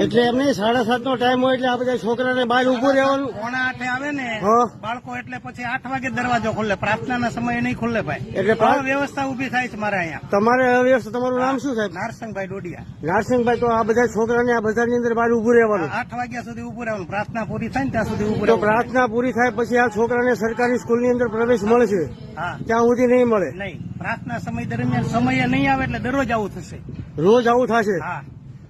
એટલે એમને 7:30 નો ટાઈમ હોય એટલે આ બધા છોકરાને બહાર ઉભું રહેવાનું. 7:45 આવે ને બાળકો એટલે પછી 8 વાગે દરવાજો ખુલે. પ્રાર્થનાના સમયે નહીં ખુલે ભાઈ. એટલે વ્યવસ્થા ઉભી થાય છે મારે અહીંયા. તમારે વ્યવસ્થા, તમારું નામ શું સાહેબ? નારસિંહભાઈ ડોડિયા. નારસિંહભાઈ, તો આ બધા છોકરાને આ બજારની અંદર બહાર ઉભું રહેવાનું. 8 વાગ્યા સુધી ઉભું રહેવાનું. પ્રાર્થના પૂરી થાય ને ત્યાં સુધી ઉભું તો રહેવાનું. પ્રાર્થના પૂરી થાય પછી આ છોકરાને સરકારી સ્કૂલની અંદર પ્રવેશ મળશે? હા, ત્યાં સુધી નહીં મળે. નહીં. પ્રાર્થના સમય દરમિયાન સમયે નહીં આવે એટલે દરરોજ આવું થશે. રોજ આવું થશે? હા.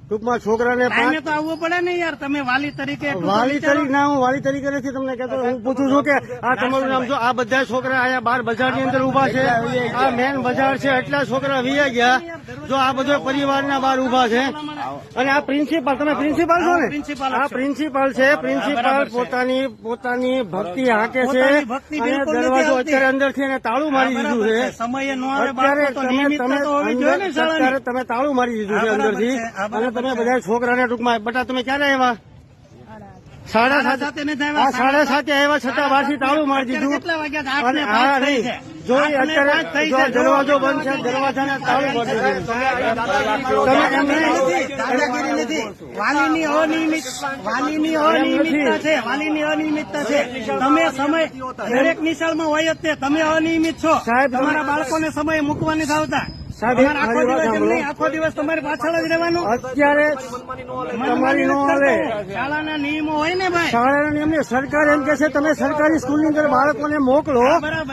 ટૂંકમાં છોકરાને ટાઈમે તો આવવું પડે ને યાર. તમે વાલી તરીકે વાલી તરીકે ના, હું વાલી તરીકે નથી તમને કહેતો. હું પૂછું છું કે આ તમારું નામ શું? આ બધા છોકરા અહીંયા બહાર બજારની અંદર ઉભા છે. આ મેન બજાર છે, એટલા છોકરા વીયા ગયા. જો આ બધો પરિવારના બહાર ઉભા છે. અને આ પ્રિન્સિપાલ, તમે પ્રિન્સિપાલ છો ને? આ પ્રિન્સિપાલ છે. પ્રિન્સિપાલ પોતાની ભક્તિ હાકે છે અને દરવાજો અત્યારે અંદરથી એને તાળું મારી દીધું છે. સમયે નો અત્યારે તમે તાળું મારી દીધું છે અંદરથી. અને તમે બધા છોકરાને ટૂંકમાં બટા તમે ક્યારે આવ્યા? 7:30 આવ્યા છતાં બહારથી તાળું મારી દીધું. અને હા નહીં, જો અત્યારે જો દરવાજો બંધ છે, દરવાજાને તાળું મારી દીધું. તમે એમ નથી. વાલીની અનિયમિતતા છે. વાલીની અનિયમિતતા છે. તમે સમય દરેક નિશાળમાં હોય જ તે. તમે અનિયમિત છો સાહેબ. તમારા બાળકોને સમય મૂકવા નથી આવતા. આખો દિવસ તમારી પાછળ જ રહેવાનું. અત્યારે તમારી નો આવે. શાળાના નિયમો હોય ને ભાઈ. શાળાના નિયમ સરકાર એમ કે છે તમે સરકારી સ્કૂલની અંદર બાળકોને મોકલો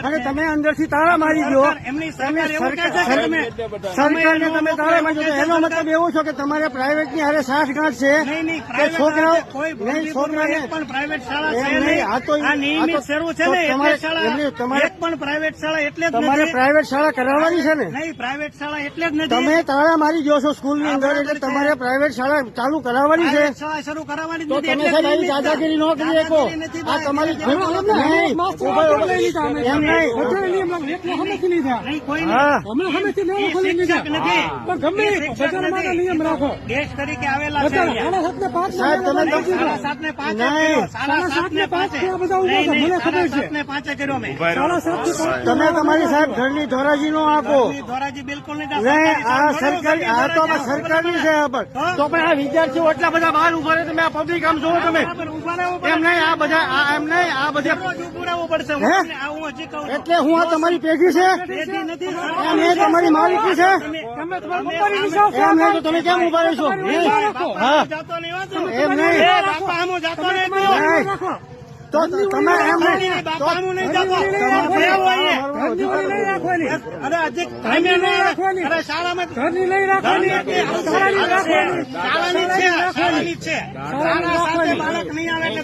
અને તમે અંદરથી તાળા મારી દો. સરકારને તમે તાળા મારી દો. એનો મતલબ એવો છો કે તમારે પ્રાઇવેટ ની હારે સાઠગાંઠ છે કે છોકરાઓ નહીં? છોકરાને પણ પ્રાઇવેટ શાળા છે નહીં. આ નિયમિત શરૂ છે ને તમારે પણ પ્રાઇવેટ શાળા એટલે તમારે પ્રાઇવેટ શાળા કરાવવાની છે ને? નહીં, પ્રાઇવેટ શાળા એટલે જ નથી. તમે તાળા મારી ગયો છો સ્કૂલ ની અંદર એટલે તમારે પ્રાઇવેટ શાળા ચાલુ કરાવવાની છે. શાળા શરૂ કરાવવાની તો તમે સાહેબ આવી દાદાગીરી ન કરી શકો. આ તમારી એમ નહીં. દેશ તરીકે આવેલા છે સાહેબ. તમે 7:05 કર્યો મેં. તમે તમારી સાહેબ ઘરની ધોરાજી નો આપો. ધોરાજી બિલકુલ નહીં. આ સરકારી, આ તો સરકારની છે. તો પણ આ વિદ્યાર્થીઓ એટલા બધા બહાર ઉભા રહે. તમે આ પબ્લિક આમ જોવો તમે. એમ નહીં, આ બધા એમ નહીં, આ બધા એટલે હું આ તમારી પેઢી છે? એમ નહીં, તમારી માલિકી છે? એમ નહીં, તો તમે કેમ ઉભા રહેશો? હા, એમ નહીં. તો તમે એમ નહીં, શાળામાં બાળક નહીં આવે એટલે